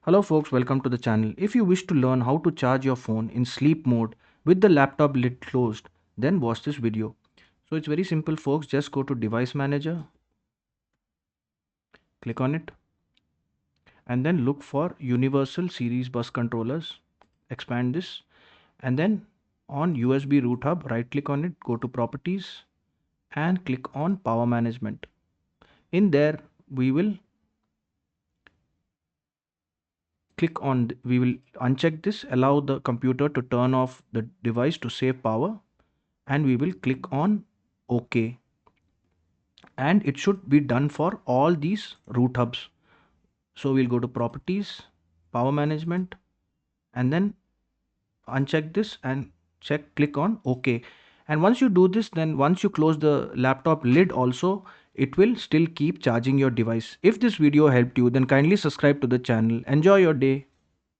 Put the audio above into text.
Hello folks, welcome to the channel. If you wish to learn how to charge your phone in sleep mode with the laptop lid closed, then watch this video. So it's very simple folks, just go to device manager, click on it and then look for universal series bus controllers, expand this and then on USB root hub right click on it, go to properties and click on power management. In there we will we will uncheck this, allow the computer to turn off the device to save power and we will click on OK, and it should be done for all these root hubs. So we'll go to properties, power management and then uncheck this and click on OK. And once you do this, then once you close the laptop lid also, it will still keep charging your device. If this video helped you, then kindly subscribe to the channel. Enjoy your day.